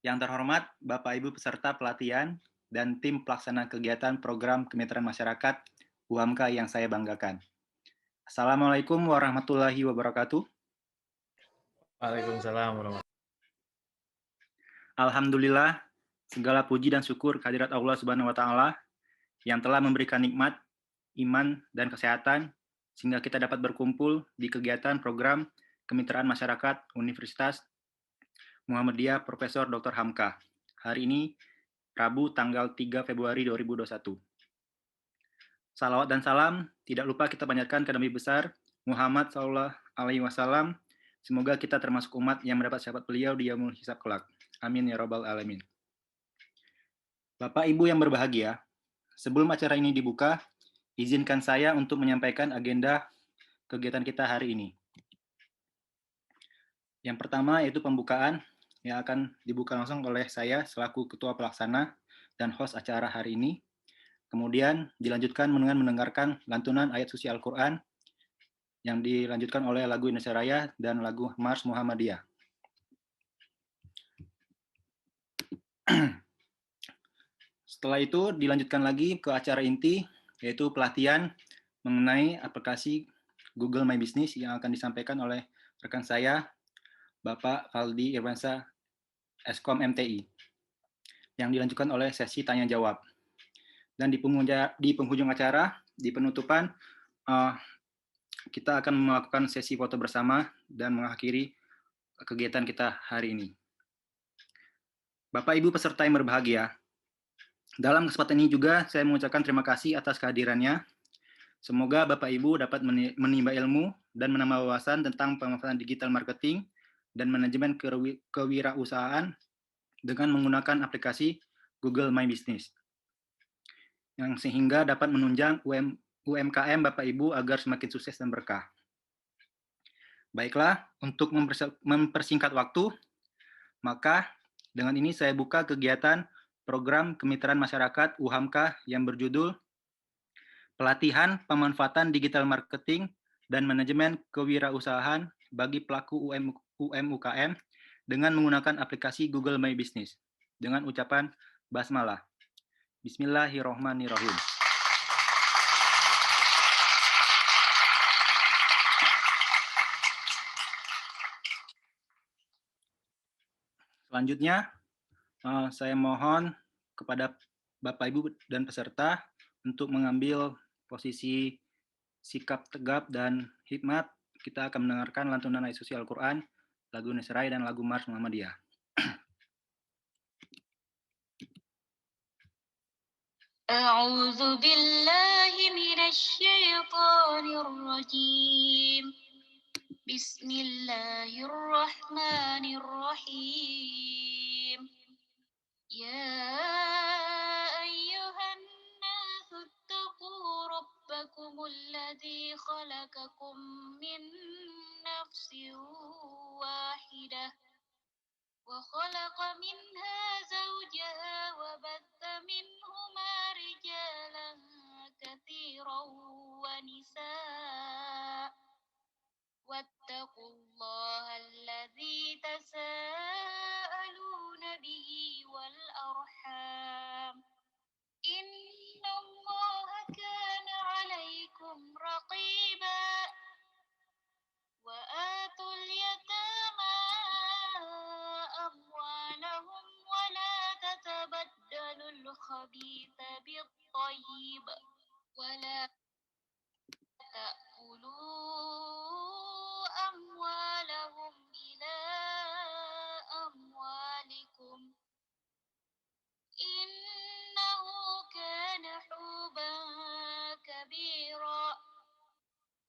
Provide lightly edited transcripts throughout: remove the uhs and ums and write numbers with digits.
Yang terhormat Bapak Ibu peserta pelatihan dan tim pelaksana kegiatan program kemitraan masyarakat UHAMKA yang saya banggakan. Assalamualaikum warahmatullahi wabarakatuh. Waalaikumsalam warahmatullahi. Alhamdulillah, segala puji dan syukur kehadirat Allah Subhanahu wa taala yang telah memberikan nikmat, iman dan kesehatan sehingga kita dapat berkumpul di kegiatan program kemitraan masyarakat Universitas Muhammadiyah Profesor Dr. Hamka. Hari ini Rabu tanggal 3 Februari 2021. Salawat dan salam tidak lupa kita panjatkan ke Nabi besar Muhammad sallallahu alaihi wasallam. Semoga kita termasuk umat yang mendapat syafaat beliau di yaumul hisab kelak. Amin ya rabbal alamin. Bapak Ibu yang berbahagia, sebelum acara ini dibuka, izinkan saya untuk menyampaikan agenda kegiatan kita hari ini. Yang pertama yaitu pembukaan yang akan dibuka langsung oleh saya selaku Ketua Pelaksana dan host acara hari ini. Kemudian dilanjutkan dengan mendengarkan lantunan ayat suci Al-Quran yang dilanjutkan oleh lagu Indonesia Raya dan lagu Mars Muhammadiyah. Setelah itu dilanjutkan lagi ke acara inti, yaitu pelatihan mengenai aplikasi Google My Business yang akan disampaikan oleh rekan saya, Bapak Faldi Irwansyah, Eskom MTI, yang dilanjutkan oleh sesi tanya-jawab. Dan di penghujung acara, di penutupan, kita akan melakukan sesi foto bersama dan mengakhiri kegiatan kita hari ini. Bapak Ibu peserta yang berbahagia, dalam kesempatan ini juga saya mengucapkan terima kasih atas kehadirannya. Semoga Bapak Ibu dapat menimba ilmu dan menambah wawasan tentang pemanfaatan digital marketing dan manajemen kewirausahaan dengan menggunakan aplikasi Google My Business, yang sehingga dapat menunjang UMKM Bapak Ibu agar semakin sukses dan berkah. Baiklah, untuk mempersingkat waktu, maka dengan ini saya buka kegiatan program kemitraan masyarakat UHAMKA yang berjudul Pelatihan Pemanfaatan Digital Marketing dan Manajemen Kewirausahaan bagi pelaku UMKM dengan menggunakan aplikasi Google My Business dengan ucapan basmalah. Bismillahirrahmanirrahim. Selanjutnya, saya mohon kepada Bapak Ibu dan peserta untuk mengambil posisi sikap tegap dan hikmat. Kita akan mendengarkan lantunan ayat suci Al-Quran, lagu Indonesia Raya dan lagu Mars Muhammadiyah. أعوذ بالله من الشيطان الرجيم بسم الله الرحمن الرحيم يا أيها الناس اتقوا ربكم الذي خلقكم من نفس واحدة وخلق منها زوجها وبث منهما رجالا كثيرا ونساء واتقوا الله الذي تساءلون به والأرحام إن الله كان عليكم رقيبا وآتوا اليتامى أموالهم ولا تتبدلوا الخبيث بالطيب ولا تأكلوا أموالهم إلى أموالكم إنه كان حوبا كبيرا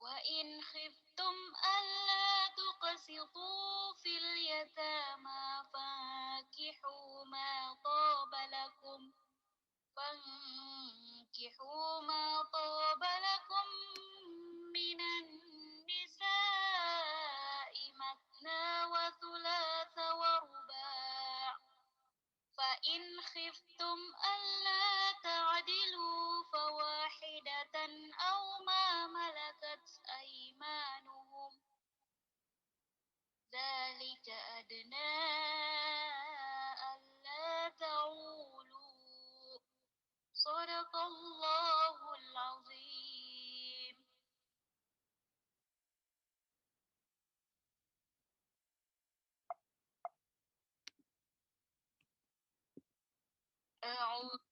وإن خفتم ألا تقسطوا في اليتامى فانكحوا ما طاب لكم من النساء مثنى وثلاث ورباع فإن خفتم ألا تعدلوا فواحدة أو ما ملكت أيمانهم ذلك أدنى Sadaqallahul azim. A'udzu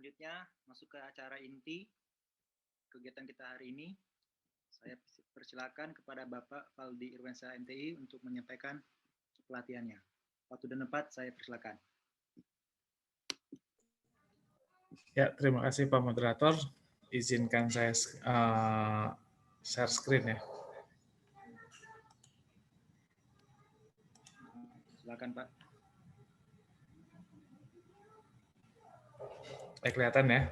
Selanjutnya masuk ke acara inti kegiatan kita hari ini. Saya persilakan kepada Bapak Faldi Irwansyah MTI untuk menyampaikan pelatihannya. Waktu dan tempat saya persilakan. Ya, terima kasih Pak Moderator. Izinkan saya share screen ya. Silakan Pak. Kelihatan ya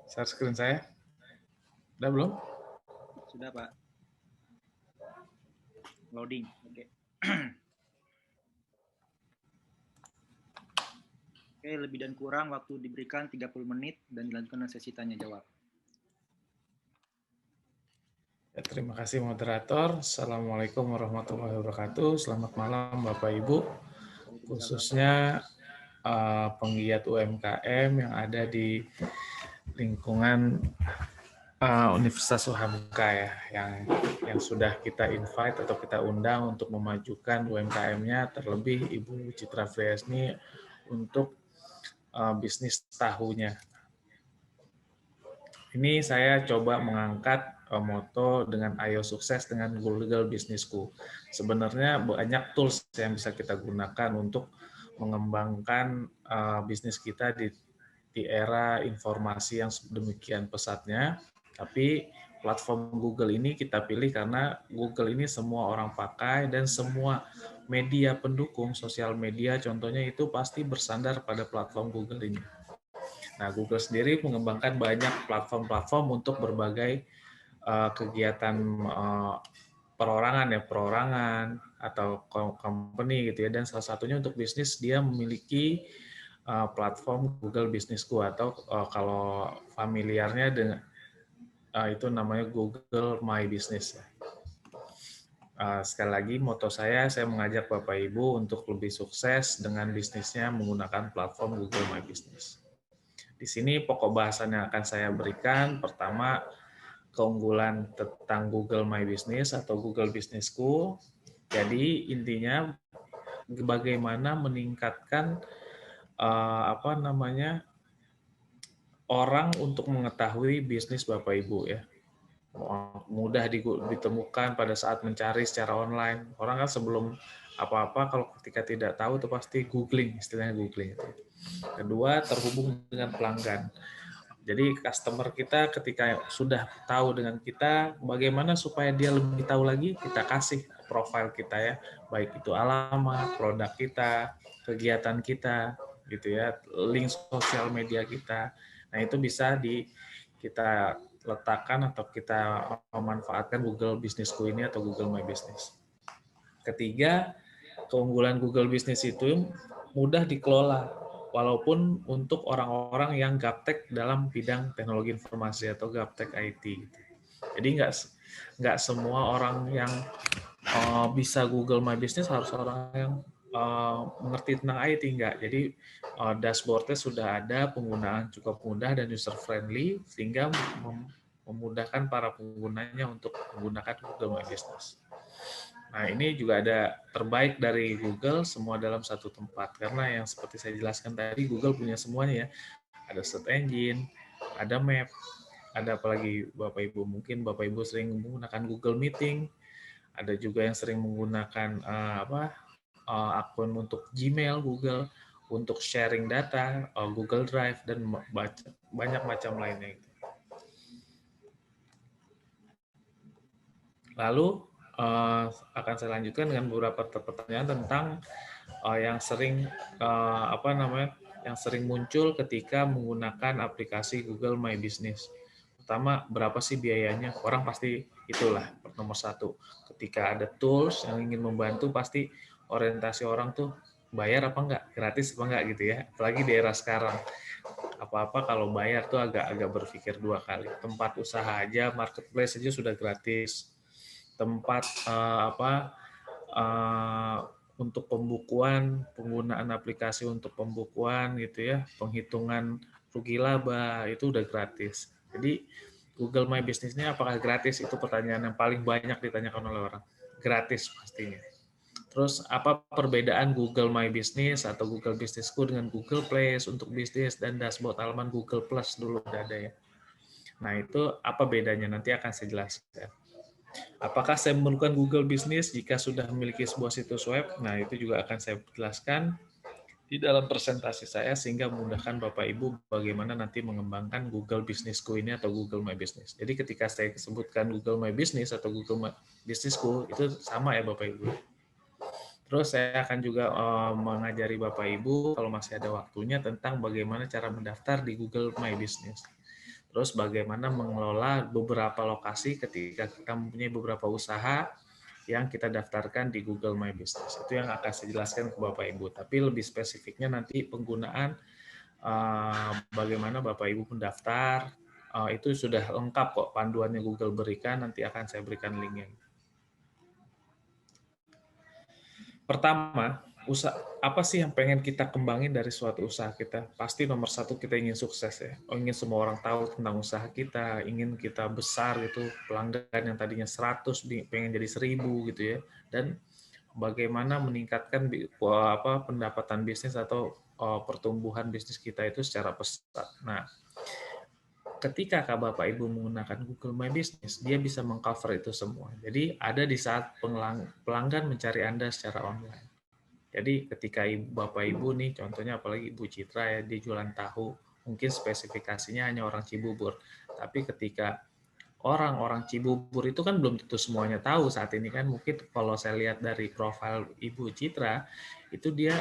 share screen saya? Udah belum? Sudah Pak. Loading. Oke. Oke, lebih dan kurang waktu diberikan 30 menit dan dilanjutkan sesi tanya jawab. Ya, terima kasih moderator. Assalamualaikum warahmatullahi wabarakatuh. Selamat malam Bapak Ibu, khususnya penggiat UMKM yang ada di lingkungan Universitas Hamka ya, yang sudah kita invite atau kita undang untuk memajukan UMKM-nya, terlebih Ibu Citra Friasni untuk bisnis tahunya. Ini saya coba mengangkat moto dengan Ayo Sukses dengan Google Businessku. Sebenarnya banyak tools yang bisa kita gunakan untuk mengembangkan bisnis kita di era informasi yang demikian pesatnya. Tapi platform Google ini kita pilih karena Google ini semua orang pakai dan semua media pendukung sosial media contohnya itu pasti bersandar pada platform Google ini. Nah, Google sendiri mengembangkan banyak platform-platform untuk berbagai kegiatan perorangan atau company gitu ya, dan salah satunya untuk bisnis dia memiliki platform Google Businessku atau kalau familiarnya dengan itu namanya Google My Business. Sekali lagi moto saya mengajak Bapak Ibu untuk lebih sukses dengan bisnisnya menggunakan platform Google My Business. Di sini pokok bahasan yang akan saya berikan, pertama keunggulan tentang Google My Business atau Google Businessku. Jadi intinya bagaimana meningkatkan orang untuk mengetahui bisnis Bapak Ibu ya. Mudah ditemukan pada saat mencari secara online. Orang kan sebelum apa-apa kalau ketika tidak tahu itu pasti googling, istilahnya googling. Kedua, terhubung dengan pelanggan. Jadi customer kita ketika sudah tahu dengan kita, bagaimana supaya dia lebih tahu lagi, kita kasih profil kita ya, baik itu alamat, produk kita, kegiatan kita, gitu ya, link sosial media kita. Nah itu bisa kita letakkan atau kita memanfaatkan Google Businessku ini atau Google My Business. Ketiga, keunggulan Google Business itu mudah dikelola. Walaupun untuk orang-orang yang gaptek dalam bidang teknologi informasi atau gaptek IT. Jadi nggak semua orang yang bisa Google My Business harus orang yang mengerti tentang IT, nggak. Jadi dashboardnya sudah ada, penggunaan cukup mudah dan user friendly sehingga memudahkan para penggunanya untuk menggunakan Google My Business. Nah, ini juga ada terbaik dari Google, semua dalam satu tempat. Karena yang seperti saya jelaskan tadi, Google punya semuanya ya. Ada search engine, ada map, ada apalagi Bapak Ibu, mungkin Bapak Ibu sering menggunakan Google Meeting, ada juga yang sering menggunakan akun untuk Gmail, Google, untuk sharing data, Google Drive, dan banyak macam lainnya. Lalu, akan saya lanjutkan dengan beberapa pertanyaan tentang yang sering yang sering muncul ketika menggunakan aplikasi Google My Business. Pertama, berapa sih biayanya? Orang pasti itulah nomor satu. Ketika ada tools yang ingin membantu, pasti orientasi orang tuh bayar apa enggak, gratis apa enggak gitu ya. Apalagi di era sekarang. Apa-apa kalau bayar tuh agak berpikir dua kali. Tempat usaha aja, marketplace aja sudah gratis. Tempat untuk pembukuan, penggunaan aplikasi untuk pembukuan gitu ya, penghitungan rugi laba itu udah gratis. Jadi Google My Business ini apakah gratis? Itu pertanyaan yang paling banyak ditanyakan oleh orang. Gratis pastinya. Terus apa perbedaan Google My Business atau Google Businessku dengan Google Place untuk bisnis dan dashboard halaman Google Plus dulu udah ada ya. Nah, itu apa bedanya? Nanti akan saya jelaskan. Apakah saya memerlukan Google Business jika sudah memiliki sebuah situs web? Nah, itu juga akan saya jelaskan di dalam presentasi saya sehingga memudahkan Bapak Ibu bagaimana nanti mengembangkan Google Businessku ini atau Google My Business. Jadi ketika saya sebutkan Google My Business atau Google My Businessku itu sama ya Bapak Ibu. Terus saya akan juga mengajari Bapak Ibu kalau masih ada waktunya tentang bagaimana cara mendaftar di Google My Business. Terus bagaimana mengelola beberapa lokasi ketika kita mempunyai beberapa usaha yang kita daftarkan di Google My Business. Itu yang akan saya jelaskan ke Bapak Ibu. Tapi lebih spesifiknya nanti penggunaan bagaimana Bapak Ibu mendaftar, itu sudah lengkap kok panduannya Google berikan, nanti akan saya berikan linknya. Pertama, apa sih yang pengen kita kembangin dari suatu usaha kita? Pasti nomor satu kita ingin sukses ya. Ingin semua orang tahu tentang usaha kita, ingin kita besar gitu, pelanggan yang tadinya 100 pengen jadi 1000 gitu ya. Dan bagaimana meningkatkan pendapatan bisnis atau pertumbuhan bisnis kita itu secara pesat. Nah, ketika Bapak Ibu menggunakan Google My Business, dia bisa mengcover itu semua. Jadi ada di saat pelanggan mencari Anda secara online. Jadi ketika Bapak Ibu nih, contohnya apalagi Ibu Citra ya, dia jualan tahu, mungkin spesifikasinya hanya orang Cibubur. Tapi ketika orang-orang Cibubur itu kan belum tentu semuanya tahu saat ini kan, mungkin kalau saya lihat dari profil Ibu Citra, itu dia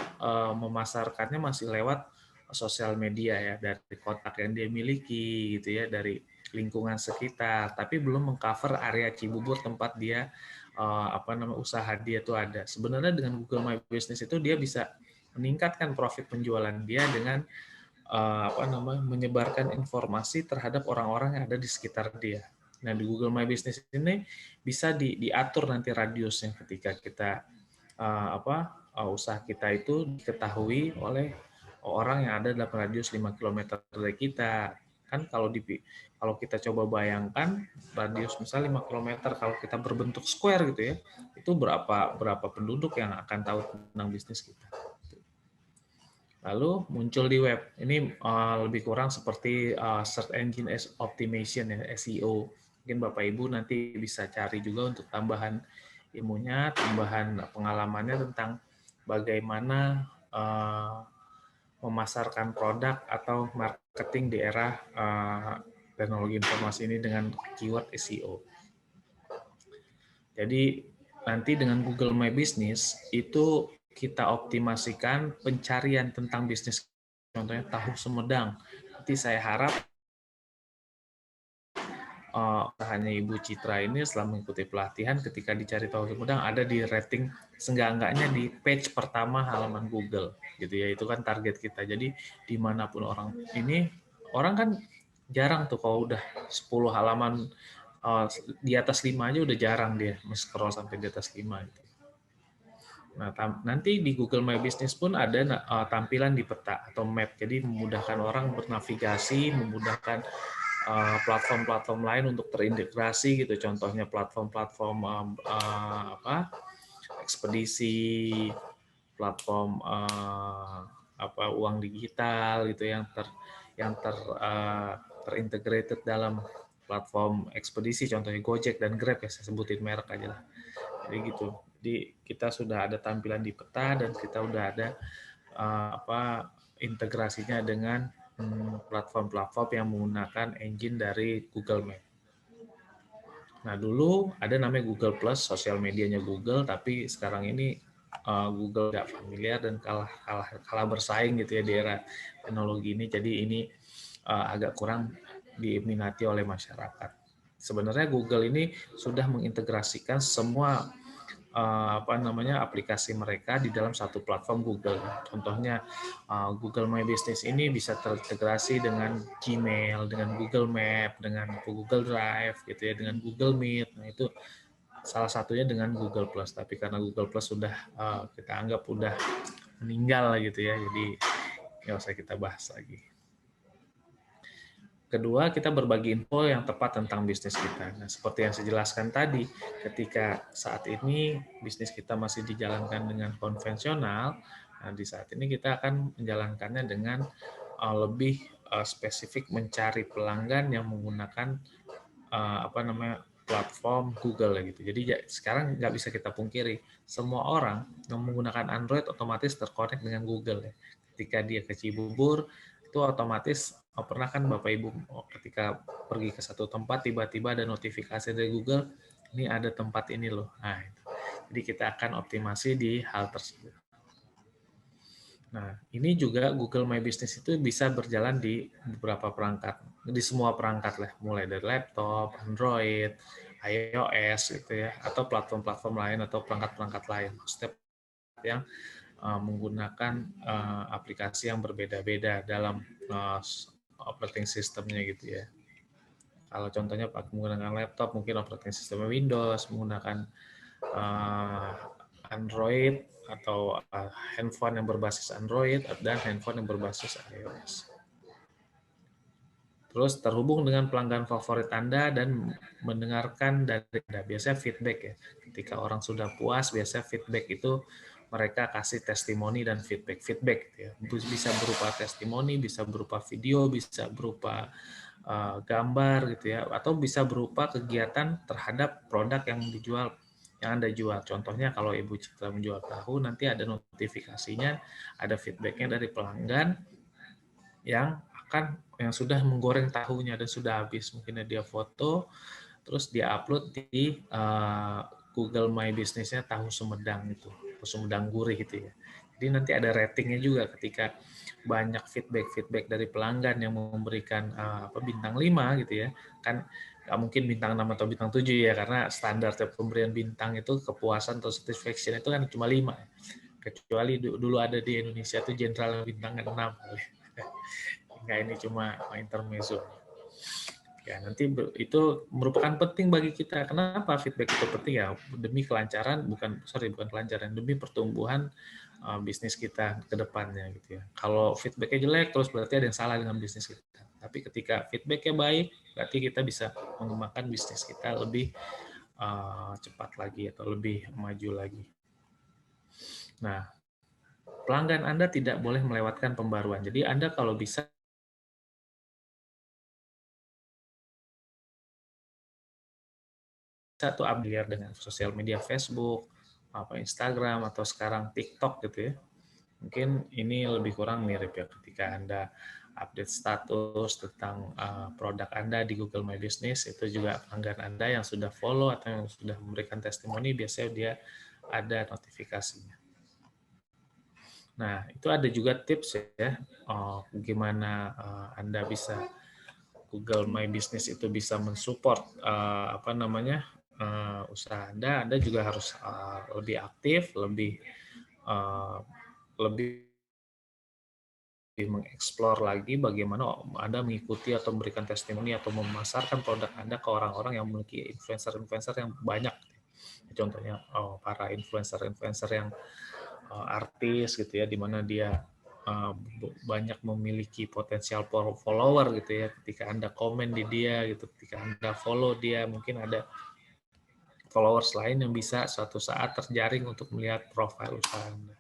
memasarkannya masih lewat sosial media ya, dari kontak yang dia miliki gitu ya, dari lingkungan sekitar, tapi belum mengcover area Cibubur tempat dia usaha dia tuh ada. Sebenarnya dengan Google My Business itu dia bisa meningkatkan profit penjualan dia dengan menyebarkan informasi terhadap orang-orang yang ada di sekitar dia. Nah, di Google My Business ini bisa diatur nanti radiusnya ketika kita usaha kita itu diketahui oleh orang yang ada dalam radius 5 km dari kita. Kan kalau kita coba bayangkan radius misalnya 5 km, kalau kita berbentuk square gitu ya, itu berapa penduduk yang akan tahu tentang bisnis kita. Lalu muncul di web. Ini lebih kurang seperti search engine optimization ya, SEO. Mungkin Bapak Ibu nanti bisa cari juga untuk tambahan ilmunya, tambahan pengalamannya tentang bagaimana memasarkan produk atau marketing di era teknologi informasi ini dengan keyword SEO. Jadi nanti dengan Google My Business itu kita optimasikan pencarian tentang bisnis, contohnya tahu Sumedang. Nanti saya harap hanya Ibu Citra ini setelah mengikuti pelatihan ketika dicari tahu Sumedang ada di rating seenggak-enggaknya di page pertama halaman Google gitu ya, itu kan target kita. Jadi dimanapun orang kan jarang tuh kalau udah 10 halaman di atas 5 aja udah jarang dia scroll sampai di atas 5 gitu. Nah, nanti di Google My Business pun ada tampilan di peta atau map, jadi memudahkan orang bernavigasi, memudahkan platform-platform lain untuk terintegrasi gitu. Contohnya platform-platform ekspedisi, platform uang digital gitu yang terintegrated dalam platform ekspedisi, contohnya Gojek dan Grab ya, saya sebutin merek aja lah. Jadi gitu. Jadi kita sudah ada tampilan di peta dan kita udah ada integrasinya dengan platform-platform yang menggunakan engine dari Google Map. Nah, dulu ada namanya Google Plus, sosial medianya Google, tapi sekarang ini Google nggak familiar dan kalah bersaing gitu ya di era teknologi ini. Jadi ini agak kurang diminati oleh masyarakat. Sebenarnya Google ini sudah mengintegrasikan semua aplikasi mereka di dalam satu platform Google. Contohnya Google My Business ini bisa terintegrasi dengan Gmail, dengan Google Map, dengan Google Drive gitu ya, dengan Google Meet. Nah, itu salah satunya dengan Google Plus. Tapi karena Google Plus sudah kita anggap udah meninggal gitu ya, jadi nggak usah kita bahas lagi. Kedua, kita berbagi info yang tepat tentang bisnis kita. Nah, seperti yang saya jelaskan tadi, ketika saat ini bisnis kita masih dijalankan dengan konvensional, nah di saat ini kita akan menjalankannya dengan lebih spesifik mencari pelanggan yang menggunakan platform Google gitu. Jadi sekarang nggak bisa kita pungkiri, semua orang yang menggunakan Android otomatis terkonek dengan Google ya. Ketika dia ke Cibubur, itu otomatis pernah kan Bapak Ibu ketika pergi ke satu tempat tiba-tiba ada notifikasi dari Google, ini ada tempat ini loh. Nah, itu. Jadi kita akan optimasi di hal tersebut. Nah, ini juga Google My Business itu bisa berjalan di beberapa perangkat, di semua perangkat lah, mulai dari laptop, Android, iOS gitu ya, atau platform-platform lain atau perangkat-perangkat lain. Setiap yang menggunakan aplikasi yang berbeda-beda dalam operating systemnya gitu ya. Kalau contohnya menggunakan laptop, mungkin operating sistemnya Windows, menggunakan Android atau handphone yang berbasis Android dan handphone yang berbasis iOS. Terus terhubung dengan pelanggan favorit Anda dan mendengarkan dari Anda. Biasanya feedback ya. Ketika orang sudah puas, biasanya feedback itu mereka kasih testimoni dan feedback. Feedback ya. Bisa berupa testimoni, bisa berupa video, bisa berupa gambar gitu ya, atau bisa berupa kegiatan terhadap produk yang dijual, yang Anda jual. Contohnya kalau Ibu Citra menjual tahu, nanti ada notifikasinya, ada feedbacknya dari pelanggan yang sudah menggoreng tahunya dan sudah habis. Mungkin dia foto, terus dia upload di Google My Business-nya tahu Sumedang itu, tahu Sumedang gurih gitu ya. Jadi nanti ada ratingnya juga ketika banyak feedback dari pelanggan yang memberikan bintang 5 gitu ya. Kan nggak mungkin bintang 6 atau bintang 7 ya, karena standar pemberian bintang itu kepuasan atau satisfaction itu kan cuma 5. Kecuali dulu ada di Indonesia itu jenderal bintang 6. Enggak, ini cuma intermezzo. Ya, nanti itu merupakan penting bagi kita. Kenapa feedback itu penting ya? Demi kelancaran, bukan kelancaran, demi pertumbuhan bisnis kita ke depannya gitu ya. Kalau feedbacknya jelek, terus berarti ada yang salah dengan bisnis kita. Tapi ketika feedbacknya baik, berarti kita bisa mengembangkan bisnis kita lebih cepat lagi atau lebih maju lagi. Nah, pelanggan Anda tidak boleh melewatkan pembaruan. Jadi Anda kalau bisa satu update dengan sosial media Facebook, Instagram, atau sekarang TikTok gitu ya. Mungkin ini lebih kurang mirip ya ketika Anda update status tentang produk Anda di Google My Business, itu juga pelanggan Anda yang sudah follow atau yang sudah memberikan testimoni, biasanya dia ada notifikasinya. Nah, itu ada juga tips ya, gimana Anda bisa Google My Business itu bisa mensupport usaha Anda. Anda juga harus lebih aktif, lebih mengeksplor lagi bagaimana Anda mengikuti atau memberikan testimoni atau memasarkan produk Anda ke orang-orang yang memiliki influencer-influencer yang banyak. Contohnya para influencer-influencer yang artis gitu ya, di mana dia banyak memiliki potensial follower gitu ya. Ketika Anda komen di dia gitu, ketika Anda follow dia, mungkin ada followers lain yang bisa suatu saat terjaring untuk melihat profil usaha Anda.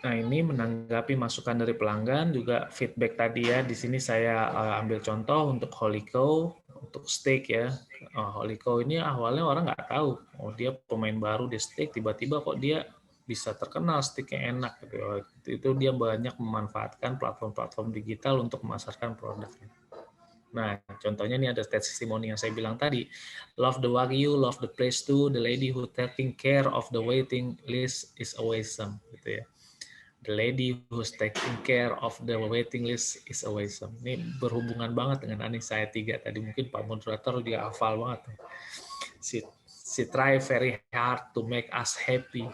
Nah, ini menanggapi masukan dari pelanggan, juga feedback tadi ya. Di sini saya ambil contoh untuk Holyco, untuk steak ya. Holyco ini awalnya orang nggak tahu, dia pemain baru di steak, tiba-tiba kok dia bisa terkenal, steaknya enak gitu. Itu dia banyak memanfaatkan platform-platform digital untuk memasarkan produknya. Nah, contohnya ini ada testimoni yang saya bilang tadi. Love the Wagyu, love the place too. The lady who taking care of the waiting list is awesome, gitu ya. The lady who's taking care of the waiting list is awesome. Ini berhubungan banget dengan Anissa ayat 3 tadi. Mungkin Pak Moderator dia hafal banget. She try very hard to make us happy.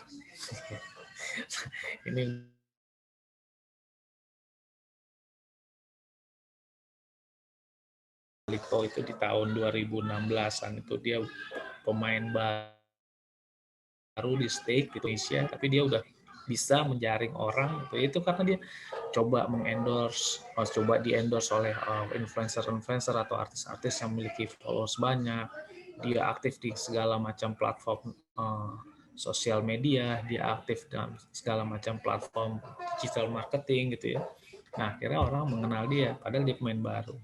Ini Liko itu di tahun 2016-an itu dia pemain baru di steak di Indonesia, tapi dia udah bisa menjaring orang itu karena dia coba coba di-endorse oleh influencer-influencer atau artis-artis yang memiliki followers banyak. Dia aktif di segala macam platform sosial media, dia aktif dalam segala macam platform digital marketing gitu ya. Nah, akhirnya orang mengenal dia, padahal dia pemain baru.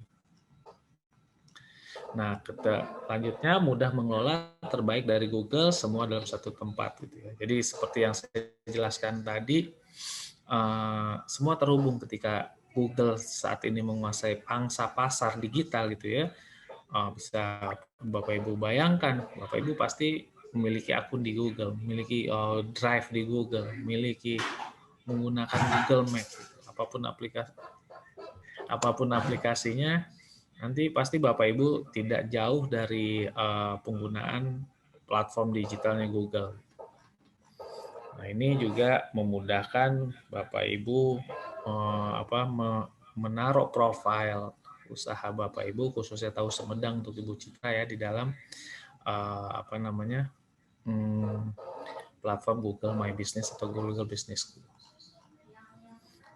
Nah, selanjutnya mudah mengelola terbaik dari Google semua dalam satu tempat gitu ya. Jadi seperti yang saya jelaskan tadi, semua terhubung ketika Google saat ini menguasai pangsa pasar digital gitu ya. Bisa Bapak Ibu bayangkan, Bapak Ibu pasti memiliki akun di Google, memiliki drive di Google, memiliki menggunakan Google Maps, apapun aplikasinya, nanti pasti Bapak Ibu tidak jauh dari penggunaan platform digitalnya Google. Nah, ini juga memudahkan Bapak Ibu menaruh profil usaha Bapak Ibu, khususnya Tahu Sumedang untuk Ibu Citra ya di dalam platform Google My Business atau Google Business.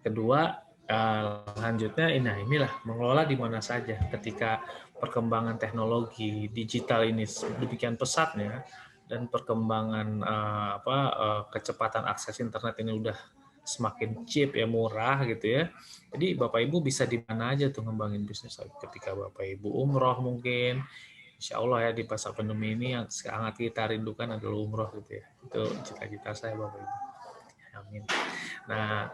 Kedua, lanjutnya inilah mengelola di mana saja ketika perkembangan teknologi digital ini demikian pesatnya dan perkembangan kecepatan akses internet ini udah semakin cheap ya, murah gitu ya. Jadi Bapak Ibu bisa di mana aja tuh ngembangin bisnis. Ketika Bapak Ibu umroh mungkin, insya Allah ya di masa pandemi ini yang sangat kita rindukan adalah umroh gitu ya. Itu cita-cita saya Bapak Ibu. Amin. Nah,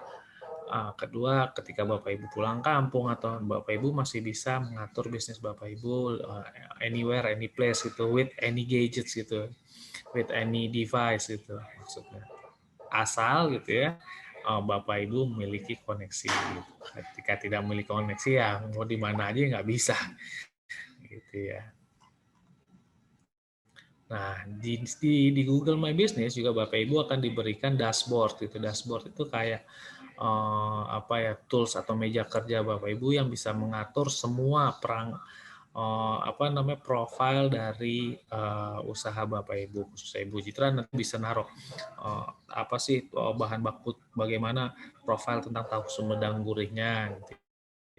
kedua, ketika Bapak Ibu pulang kampung atau Bapak Ibu masih bisa mengatur bisnis Bapak Ibu anywhere, any place gitu, with any gadgets gitu, with any device gitu maksudnya. Asal gitu ya, Bapak Ibu memiliki koneksi. Gitu. Ketika tidak memiliki koneksi ya mau di mana aja nggak bisa, gitu ya. Nah, di Google My Business juga Bapak Ibu akan diberikan dashboard gitu. Dashboard itu kayak tools atau meja kerja Bapak Ibu yang bisa mengatur semua profil dari usaha Bapak Ibu. Khususnya Ibu Citra nanti bisa naruh bahan baku, bagaimana profil tentang tahu Sumedang gurihnya gitu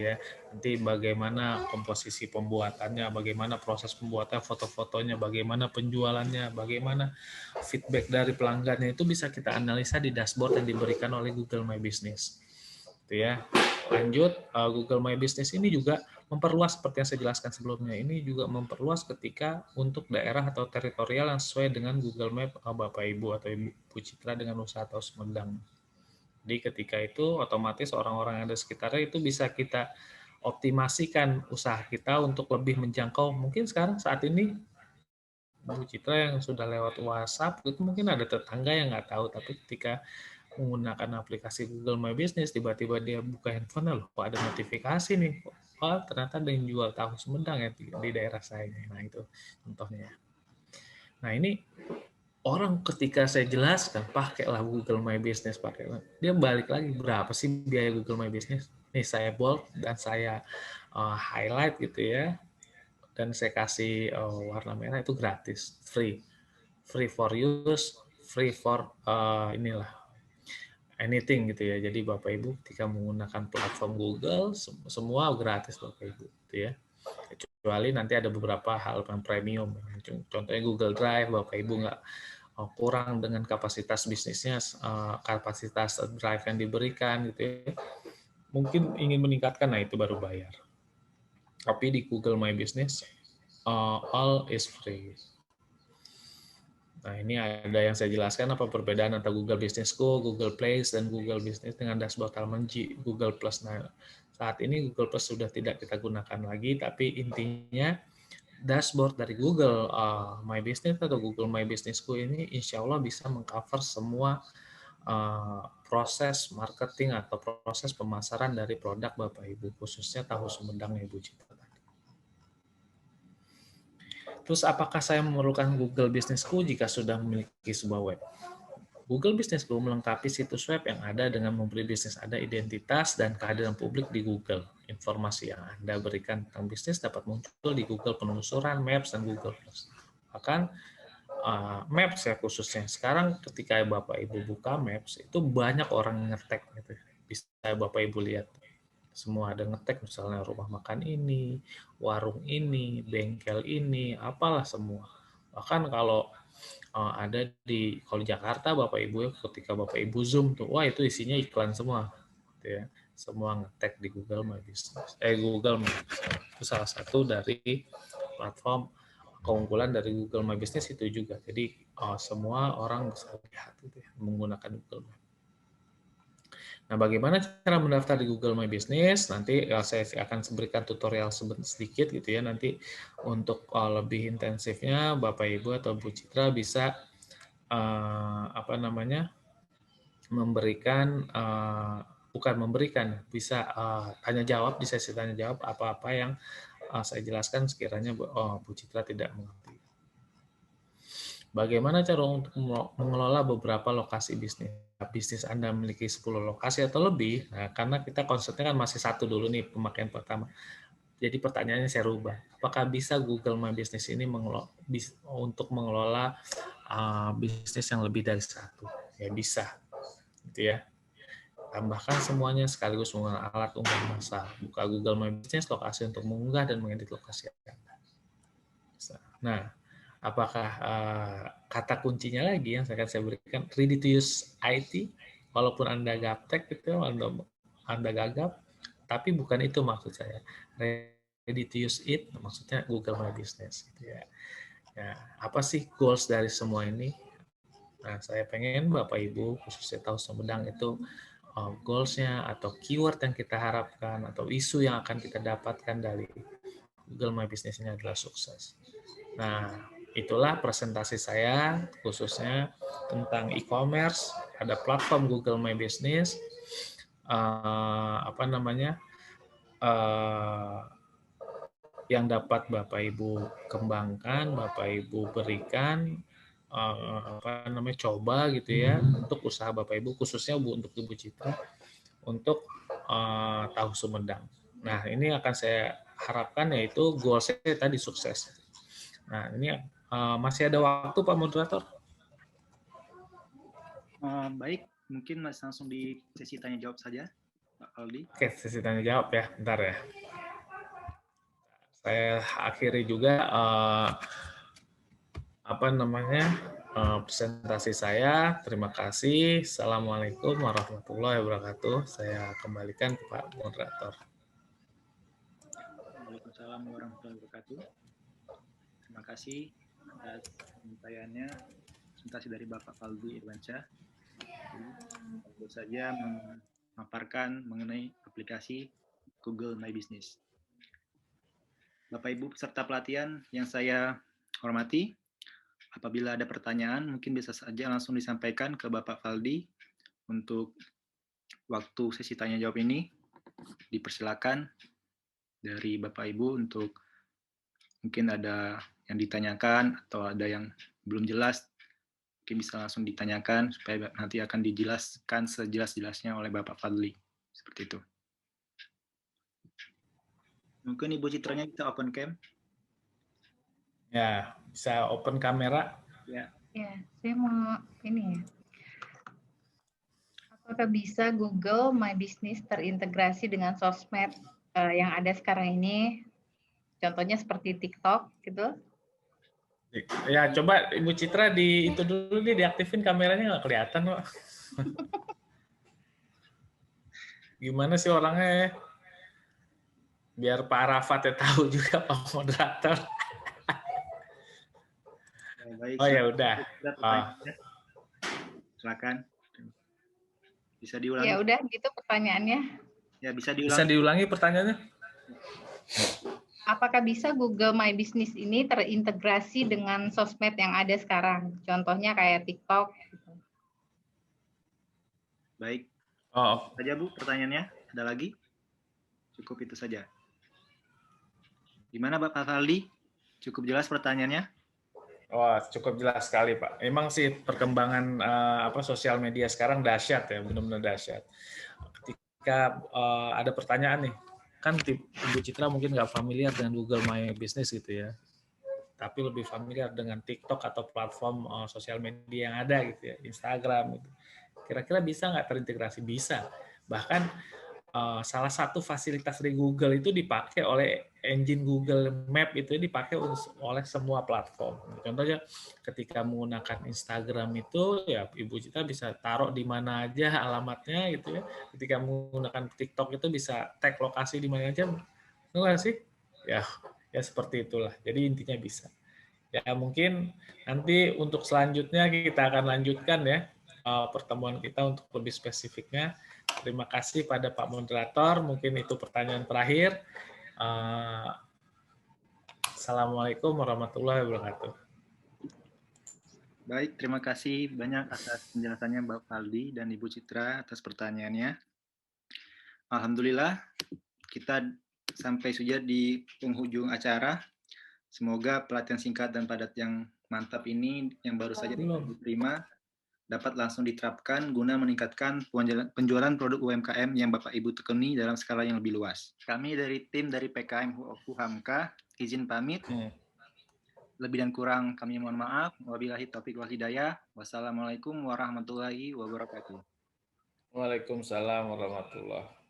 ya. Nanti bagaimana komposisi pembuatannya, bagaimana proses pembuatan, foto-fotonya, bagaimana penjualannya, bagaimana feedback dari pelanggannya, itu bisa kita analisa di dashboard yang diberikan oleh Google My Business. Itu ya. Lanjut, Google My Business ini juga memperluas seperti yang saya jelaskan sebelumnya. Ini juga memperluas ketika untuk daerah atau teritorial yang sesuai dengan Google Map Bapak Ibu atau Ibu Citra dengan usaha Tahu Sumedang. Jadi ketika itu otomatis orang-orang yang ada sekitarnya itu bisa kita optimasikan usaha kita untuk lebih menjangkau. Mungkin sekarang saat ini Bu Citra yang sudah lewat WhatsApp itu mungkin ada tetangga yang nggak tahu, tapi ketika menggunakan aplikasi Google My Business tiba-tiba dia buka handphone, loh kok ada notifikasi nih, oh ternyata ada yang jual tahu Sumedang ya di daerah saya. Nah itu contohnya. Nah ini orang ketika saya jelaskan pakailah Google My Business, dia balik lagi, berapa sih biaya Google My Business? Nih saya bold dan saya highlight gitu ya, dan saya kasih warna merah, itu gratis, free for use, free for anything gitu ya. Jadi Bapak Ibu ketika menggunakan platform Google semua gratis Bapak Ibu gitu ya. Kecuali nanti ada beberapa hal yang premium, contohnya Google Drive, Bapak Ibu nggak kurang dengan kapasitas bisnisnya, kapasitas drive yang diberikan gitu ya, mungkin ingin meningkatkan, nah itu baru bayar. Tapi di Google My Business all is free. Nah ini ada yang saya jelaskan apa perbedaan antara Google Business Go, Google Place, dan Google Business dengan dashboard halaman Google Plus. Nah saat ini Google Plus sudah tidak kita gunakan lagi, tapi intinya dashboard dari Google My Business atau Google My Business Go ini insya Allah bisa mengcover semua proses marketing atau proses pemasaran dari produk Bapak Ibu, khususnya tahu Sumedang Ibu Citra. Terus apakah saya memerlukan Google Business Go jika sudah memiliki sebuah web? Google Business Go melengkapi situs web yang ada dengan memberi bisnis Anda identitas dan kehadiran publik di Google. Informasi yang Anda berikan tentang bisnis dapat muncul di Google Penelusuran, Maps, dan Google+. Bahkan Maps ya khususnya. Sekarang ketika Bapak Ibu buka Maps, itu banyak orang yang ngetek gitu. Bisa Bapak Ibu lihat. Semua ada ngetek misalnya rumah makan ini, warung ini, bengkel ini, apalah semua. Bahkan kalau ada kalau di Jakarta Bapak Ibu ya, ketika Bapak Ibu Zoom tuh, wah itu isinya iklan semua. Gitu ya. Semua ngetek di Google My Business. Google Maps. Itu salah satu dari platform keunggulan dari Google My Business itu juga. Jadi semua orang bisa lihat gitu ya, menggunakan Google Maps. Nah, bagaimana cara mendaftar di Google My Business? Nanti saya akan berikan tutorial sedikit gitu ya. Nanti untuk lebih intensifnya Bapak Ibu atau Bu Citra bisa memberikan bukan memberikan, bisa tanya jawab di sesi tanya jawab apa-apa yang saya jelaskan sekiranya Bu Citra tidak mengerti. Bagaimana cara untuk mengelola beberapa lokasi bisnis? Bisnis Anda memiliki 10 lokasi atau lebih, nah, karena kita konsepnya kan masih satu dulu nih pemakaian pertama. Jadi pertanyaannya saya rubah. Apakah bisa Google My Business ini untuk mengelola bisnis yang lebih dari satu? Ya bisa, gitu ya. Tambahkan semuanya sekaligus menggunakan alat unggah massal. Buka Google My Business, lokasi untuk mengunggah dan mengedit lokasi Anda. Nah, apakah kata kuncinya lagi yang akan saya berikan, ready to use IT, walaupun Anda gaptek gitu, Anda gagap, tapi bukan itu maksud saya. Ready to use it, maksudnya Google My Business. Gitu ya. Ya, apa sih goals dari semua ini? Nah, saya pengen Bapak Ibu, khususnya tahu Sumedang itu goals-nya atau keyword yang kita harapkan atau isu yang akan kita dapatkan dari Google My Business ini adalah sukses. Nah, itulah presentasi saya khususnya tentang e-commerce, ada platform Google My Business, yang dapat Bapak Ibu kembangkan, Bapak Ibu berikan, coba gitu ya untuk usaha Bapak Ibu, khususnya untuk Ibu Citra untuk tahu Sumedang. Nah, ini akan saya harapkan yaitu goal saya tadi sukses. Nah, ini masih ada waktu Pak Moderator? Baik, mungkin Mas langsung di sesi tanya jawab saja, Pak Aldi. Oke, sesi tanya jawab ya, bentar ya. Saya akhiri juga presentasi saya. Terima kasih. Assalamualaikum warahmatullahi wabarakatuh. Saya kembalikan ke Pak Moderator. Waalaikumsalam warahmatullahi wabarakatuh. Terima kasih atas penyampaiannya, presentasi dari Bapak Faldi Irwansyah. Tentu saja memaparkan mengenai aplikasi Google My Business. Bapak Ibu peserta pelatihan yang saya hormati, apabila ada pertanyaan mungkin bisa saja langsung disampaikan ke Bapak Faldi. Untuk waktu sesi tanya jawab ini dipersilakan dari Bapak Ibu untuk mungkin ada yang ditanyakan atau ada yang belum jelas, mungkin bisa langsung ditanyakan supaya nanti akan dijelaskan sejelas-jelasnya oleh Bapak Fadli. Seperti itu. Mungkin Ibu Citranya kita open cam. Ya, bisa open kamera. Ya. Ya, saya mau ini ya. Apakah bisa Google My Business terintegrasi dengan sosmed yang ada sekarang ini? Contohnya seperti TikTok gitu. Ya, coba Ibu Citra itu dulu diaktifin kameranya, nggak kelihatan kok. Gimana sih orangnya? Biar Pak Arafat ya tahu juga Pak Moderator. Baik, oh ya udah. Silakan. Bisa diulangi. Ya udah gitu pertanyaannya. Ya bisa diulangi. Bisa diulangi pertanyaannya? Apakah bisa Google My Business ini terintegrasi dengan sosmed yang ada sekarang? Contohnya kayak TikTok. Baik. Oh. Saja Bu pertanyaannya. Ada lagi? Cukup itu saja. Gimana Bapak Faldi? Cukup jelas pertanyaannya? Wah, cukup jelas sekali Pak. Emang sih perkembangan sosial media sekarang dahsyat ya, benar-benar dahsyat. Ketika ada pertanyaan nih, kan Ibu Citra mungkin nggak familiar dengan Google My Business gitu ya. tapi lebih familiar dengan TikTok atau platform sosial media yang ada gitu ya, Instagram gitu. Kira-kira bisa nggak terintegrasi? Bisa. Bahkan salah satu fasilitas dari Google itu dipakai oleh engine Google Map, itu dipakai oleh semua platform. Contohnya ketika menggunakan Instagram itu ya Ibu Citra bisa taruh di mana aja alamatnya gitu ya. Ketika menggunakan TikTok itu bisa tag lokasi di mana aja. Enggak sih? Ya seperti itulah. Jadi intinya bisa. Ya mungkin nanti untuk selanjutnya kita akan lanjutkan ya pertemuan kita untuk lebih spesifiknya. Terima kasih pada Pak Moderator. Mungkin itu pertanyaan terakhir. Assalamualaikum warahmatullahi wabarakatuh. Baik, terima kasih banyak atas penjelasannya Mbak Faldi dan Ibu Citra atas pertanyaannya. Alhamdulillah, kita sampai sudah di penghujung acara. Semoga pelatihan singkat dan padat yang mantap ini yang baru saja diterima dapat langsung diterapkan guna meningkatkan penjualan produk UMKM yang Bapak Ibu tekuni dalam skala yang lebih luas. Kami dari tim dari PKM Huhamka izin pamit. Lebih dan kurang kami mohon maaf. Wabillahi taufiq wal hidayah. Wassalamualaikum warahmatullahi wabarakatuh. Waalaikumsalam warahmatullahi wabarakatuh.